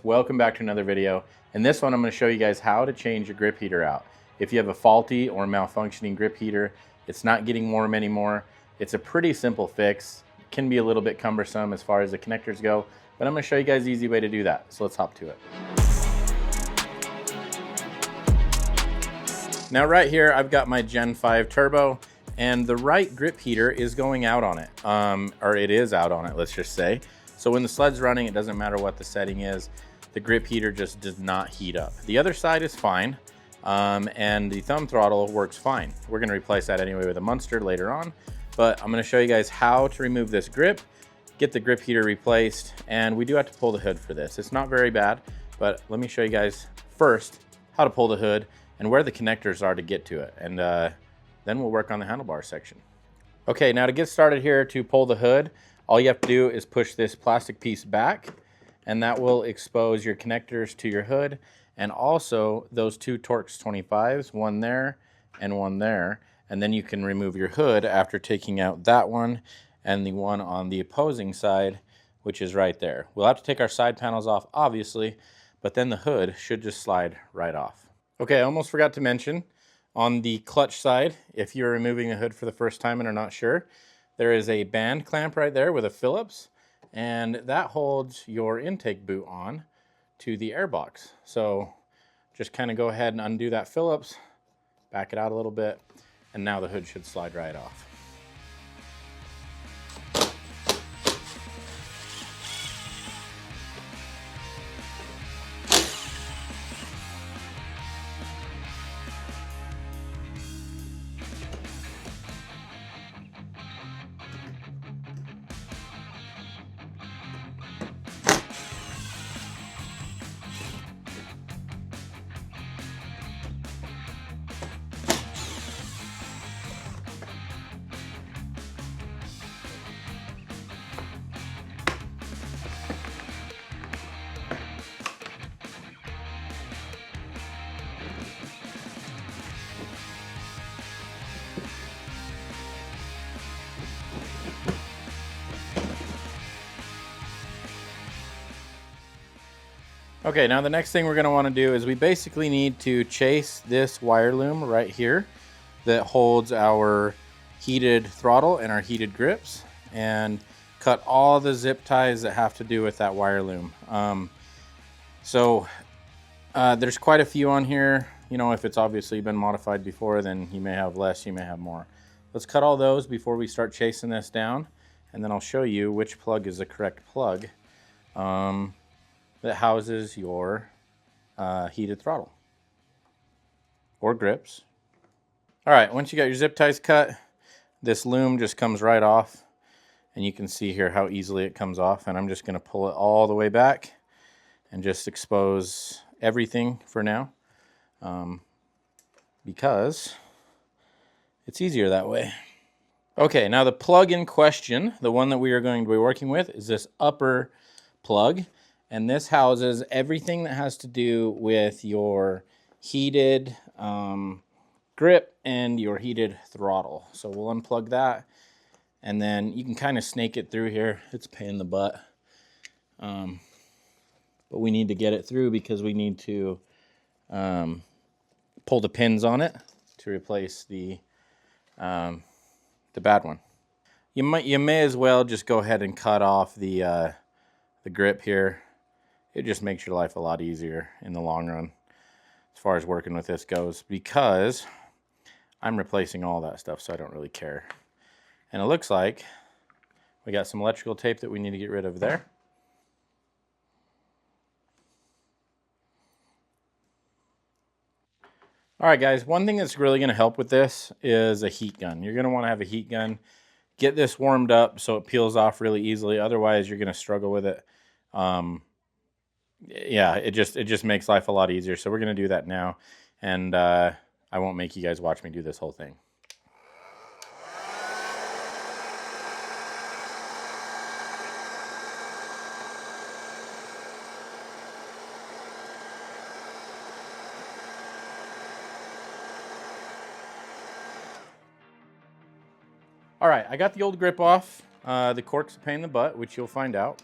Welcome back to another video. In this one, I'm going to show you guys how to change your grip heater out. If you have a faulty or malfunctioning grip heater, it's not getting warm anymore. It's a pretty simple fix. It can be a little bit cumbersome as far as the connectors go, but I'm going to show you guys the easy way to do that. So let's hop to it. Now right here, I've got my Gen 5 Turbo, and the right grip heater is going out on it, or it is out on it, let's just say. So when the sled's running, it doesn't matter what the setting is, the grip heater just does not heat up. The other side is fine, and the thumb throttle works fine. We're gonna replace that anyway with a Munster later on, but I'm gonna show you guys how to remove this grip, get the grip heater replaced, and we do have to pull the hood for this. It's not very bad, but let me show you guys first how to pull the hood and where the connectors are to get to it, and then we'll work on the handlebar section. Okay, now to get started here, to pull the hood, all you have to do is push this plastic piece back, and that will expose your connectors to your hood, and also those two Torx 25s, one there and one there, and then you can remove your hood after taking out that one and the one on the opposing side, which is right there. We'll have to take our side panels off, obviously, but then the hood should just slide right off. Okay, I almost forgot to mention, on the clutch side, if you're removing the hood for the first time and are not sure, there is a band clamp right there with a Phillips, and that holds your intake boot on to the airbox. So just kind of go ahead and undo that Phillips, back it out a little bit, and now the hood should slide right off. Okay, now the next thing we're going to want to do is we basically need to chase this wire loom right here that holds our heated throttle and our heated grips, and cut all the zip ties that have to do with that wire loom. There's quite a few on here. You know, if it's obviously been modified before, then you may have less, you may have more. Let's cut all those before we start chasing this down, and then I'll show you which plug is the correct plug that houses your heated throttle or grips. All right, once you got your zip ties cut, this loom just comes right off, and you can see here how easily it comes off, and I'm just gonna pull it all the way back and just expose everything for now, because it's easier that way. Okay, now the plug in question, the one that we are going to be working with, is this upper plug. And this houses everything that has to do with your heated grip and your heated throttle. So we'll unplug that, and then you can kind of snake it through here. It's a pain in the butt. But we need to get it through because we need to pull the pins on it to replace the bad one. You may as well just go ahead and cut off the grip here. It just makes your life a lot easier in the long run as far as working with this goes, because I'm replacing all that stuff, so I don't really care. And it looks like we got some electrical tape that we need to get rid of there. All right, guys, one thing that's really going to help with this is a heat gun. You're going to want to have a heat gun. Get this warmed up so it peels off really easily. Otherwise, you're going to struggle with it. Yeah, it just makes life a lot easier. So we're going to do that now, and I won't make you guys watch me do this whole thing. All right, I got the old grip off. The cork's a pain in the butt, which you'll find out.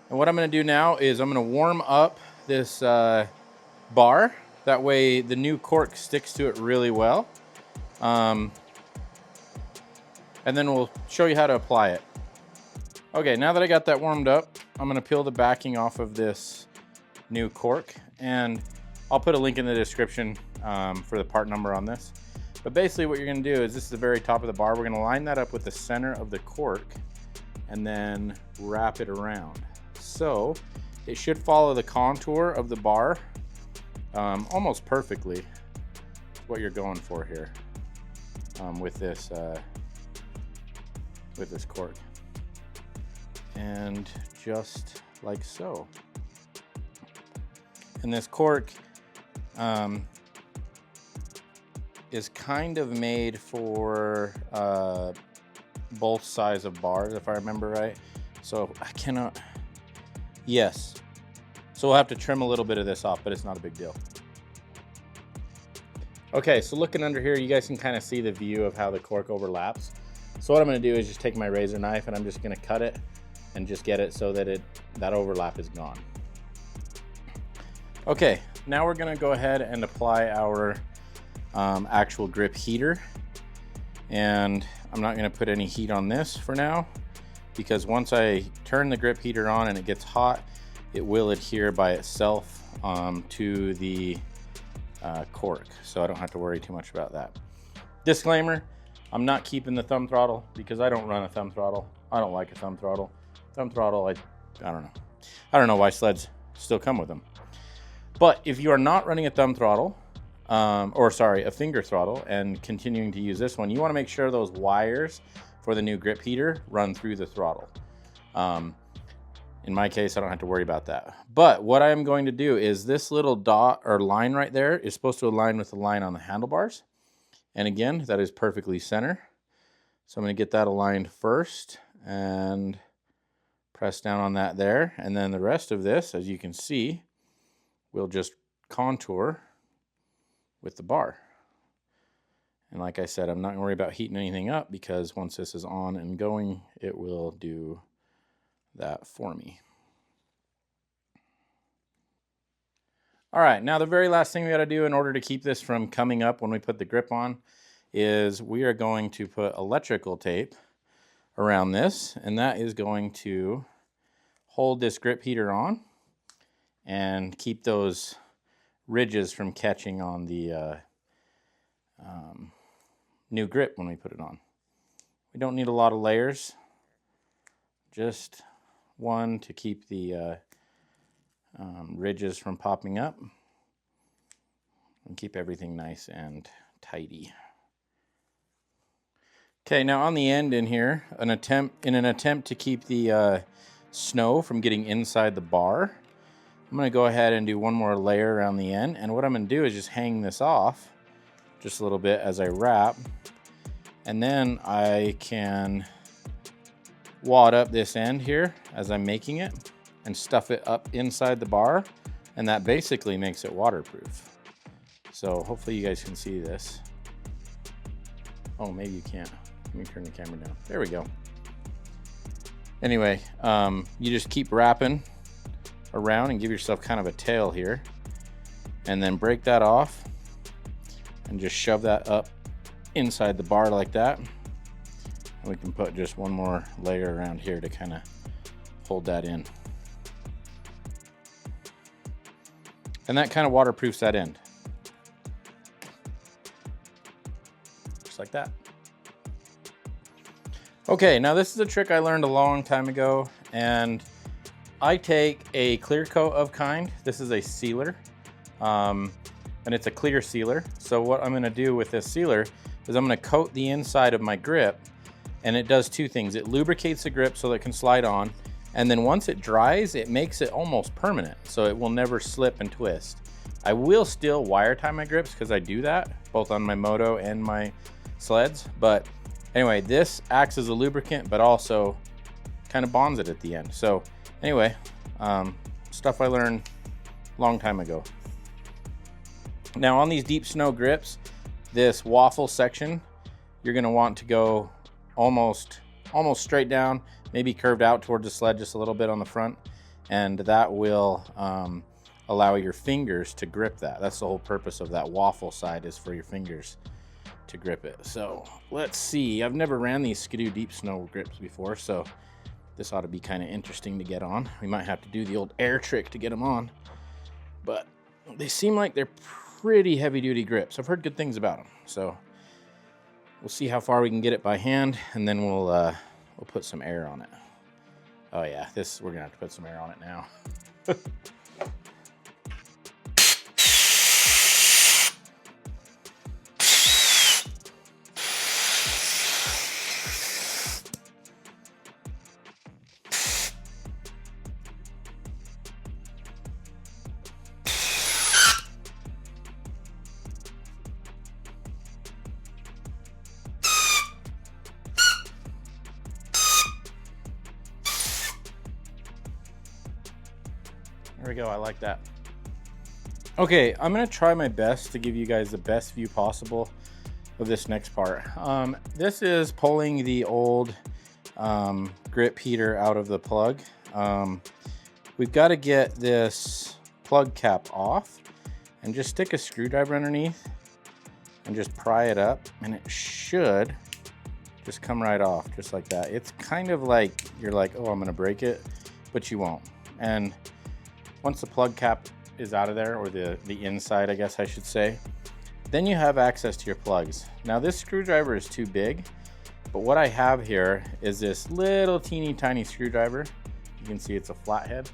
And what I'm gonna do now is I'm gonna warm up this bar. That way the new cork sticks to it really well. And then we'll show you how to apply it. Okay, now that I got that warmed up, I'm gonna peel the backing off of this new cork, and I'll put a link in the description for the part number on this. But basically what you're gonna do is, this is the very top of the bar. We're gonna line that up with the center of the cork and then wrap it around. So it should follow the contour of the bar almost perfectly, what you're going for here with this cork. And just like so. And this cork is kind of made for both sides of bars, if I remember right. So I cannot, yes. So we'll have to trim a little bit of this off, but it's not a big deal. Okay, so looking under here, you guys can kind of see the view of how the cork overlaps. So what I'm gonna do is just take my razor knife and I'm just gonna cut it and just get it so that that overlap is gone. Okay, now we're gonna go ahead and apply our actual grip heater. And I'm not gonna put any heat on this for now, because once I turn the grip heater on and it gets hot, it will adhere by itself to the cork. So I don't have to worry too much about that. Disclaimer, I'm not keeping the thumb throttle because I don't run a thumb throttle. I don't like a thumb throttle. Thumb throttle, I don't know. I don't know why sleds still come with them. But if you are not running a thumb throttle, a finger throttle, and continuing to use this one, you want to make sure those wires for the new grip heater run through the throttle. In my case, I don't have to worry about that. But what I'm going to do is, this little dot or line right there is supposed to align with the line on the handlebars. And again, that is perfectly center. So I'm going to get that aligned first and press down on that there. And then the rest of this, as you can see, we'll just contour with the bar. And like I said, I'm not going to worry about heating anything up, because once this is on and going, it will do that for me. All right, now the very last thing we got to do in order to keep this from coming up when we put the grip on is we are going to put electrical tape around this, and that is going to hold this grip heater on and keep those ridges from catching on the new grip when we put it on. We don't need a lot of layers, just one to keep the ridges from popping up and keep everything nice and tidy. Okay, now on the end in here, in an attempt to keep the snow from getting inside the bar, I'm going to go ahead and do one more layer around the end. And what I'm going to do is just hang this off just a little bit as I wrap. And then I can wad up this end here as I'm making it and stuff it up inside the bar. And that basically makes it waterproof. So hopefully you guys can see this. Oh, maybe you can't. Let me turn the camera down. There we go. Anyway, you just keep wrapping around and give yourself kind of a tail here, and then break that off and just shove that up inside the bar like that. And we can put just one more layer around here to kind of hold that in. And that kind of waterproofs that end. Just like that. Okay, now this is a trick I learned a long time ago, and I take a clear coat of kind. This is a sealer, and it's a clear sealer. So what I'm gonna do with this sealer is I'm gonna coat the inside of my grip, and it does two things. It lubricates the grip so that it can slide on, and then once it dries, it makes it almost permanent, so it will never slip and twist. I will still wire tie my grips because I do that, both on my moto and my sleds, but anyway, this acts as a lubricant, but also kind of bonds it at the end. So anyway, stuff I learned a long time ago. Now on these deep snow grips, this waffle section, you're gonna want to go almost straight down, maybe curved out towards the sled just a little bit on the front. and that will allow your fingers to grip that. That's the whole purpose of that waffle side, is for your fingers to grip it. So let's see. I've never ran these Skidoo deep snow grips before, so this ought to be kind of interesting to get on. We might have to do the old air trick to get them on, but they seem like they're pretty heavy duty grips. I've heard good things about them, so we'll see how far we can get it by hand, and then we'll put some air on it. Oh yeah, we're gonna have to put some air on it now. There we go, I like that. Okay, I'm gonna try my best to give you guys the best view possible of this next part. This is pulling the old grip heater out of the plug. We've got to get this plug cap off and just stick a screwdriver underneath and just pry it up, and it should just come right off, just like that. It's kind of like, you're like, oh, I'm gonna break it, but you won't. And once the plug cap is out of there, or the inside, I guess I should say, then you have access to your plugs. Now this screwdriver is too big, but what I have here is this little teeny tiny screwdriver. You can see it's a flathead.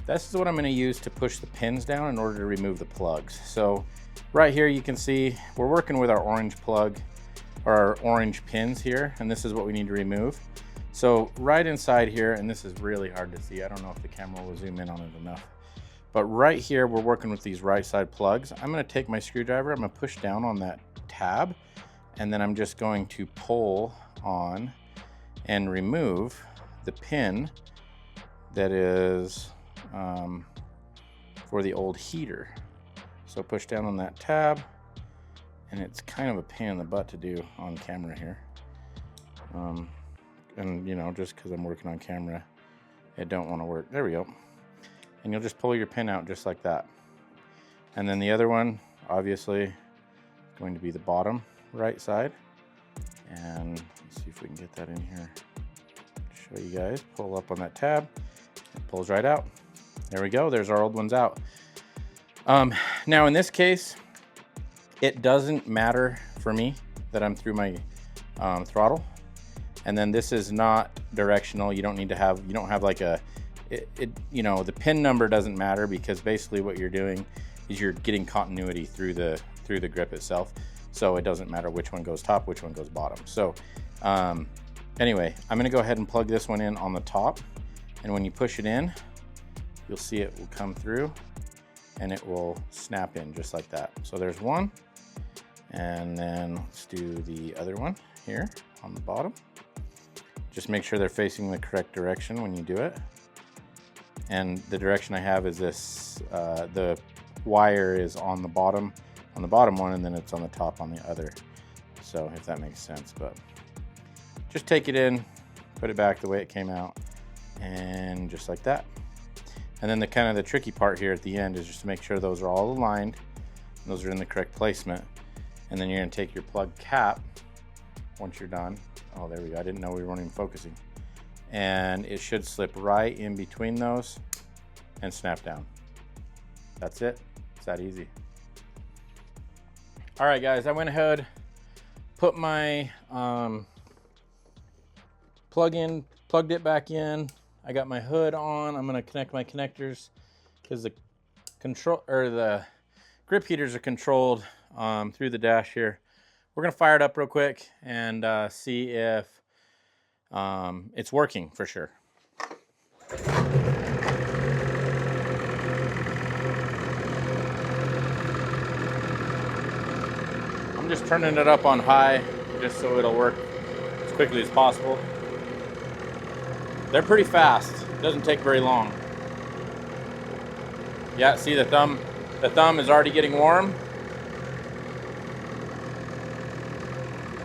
This is what I'm gonna use to push the pins down in order to remove the plugs. So right here you can see we're working with our orange plug, or our orange pins here, and this is what we need to remove. So right inside here, and this is really hard to see, I don't know if the camera will zoom in on it enough, but right here we're working with these right side plugs. I'm gonna take my screwdriver, I'm gonna push down on that tab, and then I'm just going to pull on and remove the pin that is for the old heater. So push down on that tab, and it's kind of a pain in the butt to do on camera here. And you know, just because I'm working on camera, it don't want to work. There we go. And you'll just pull your pin out just like that. And then the other one, obviously, going to be the bottom right side. And let's see if we can get that in here. Show you guys. Pull up on that tab. It pulls right out. There we go. There's our old ones out. Now in this case, it doesn't matter for me that I'm through my throttle. And then this is not directional. You don't need to have, you don't have like a, you know, the pin number doesn't matter, because basically what you're doing is you're getting continuity through the grip itself. So it doesn't matter which one goes top, which one goes bottom. So anyway, I'm gonna go ahead and plug this one in on the top. And when you push it in, you'll see it will come through and it will snap in just like that. So there's one. And then let's do the other one here on the bottom. Just make sure they're facing the correct direction when you do it. And the direction I have is this, the wire is on the bottom one, and then it's on the top on the other. So if that makes sense, but just take it in, put it back the way it came out, and just like that. And then the kind of the tricky part here at the end is just to make sure those are all aligned, and those are in the correct placement. And then you're gonna take your plug cap once you're done. Oh, there we go. I didn't know we weren't even focusing. And it should slip right in between those and snap down. That's it. It's that easy. All right, guys, I went ahead, put my plugged it back in. I got my hood on. I'm gonna connect my connectors because the grip heaters are controlled through the dash here. We're gonna fire it up real quick and see if it's working for sure. I'm just turning it up on high just so it'll work as quickly as possible. They're pretty fast. It doesn't take very long. Yeah, see the thumb is already getting warm.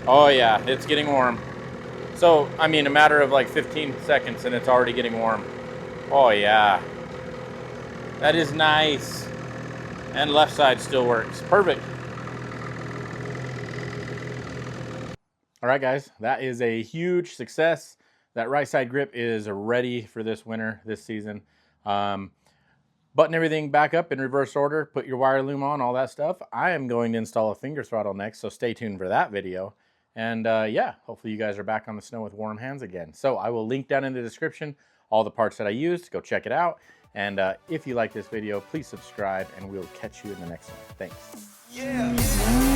Oh yeah, it's getting warm. So, I mean, a matter of like 15 seconds and it's already getting warm. Oh yeah, That is nice. And left side still works. Perfect. All right, guys, that is a huge success. That right side grip is ready for this winter, this season. Button everything back up in reverse order, put your wire loom on, all that stuff. I am going to install a finger throttle next, so stay tuned for that video. And yeah, hopefully you guys are back on the snow with warm hands again. So I will link down in the description all the parts that I used. Go check it out. And if you like this video, please subscribe, and we'll catch you in the next one. Thanks. Yeah.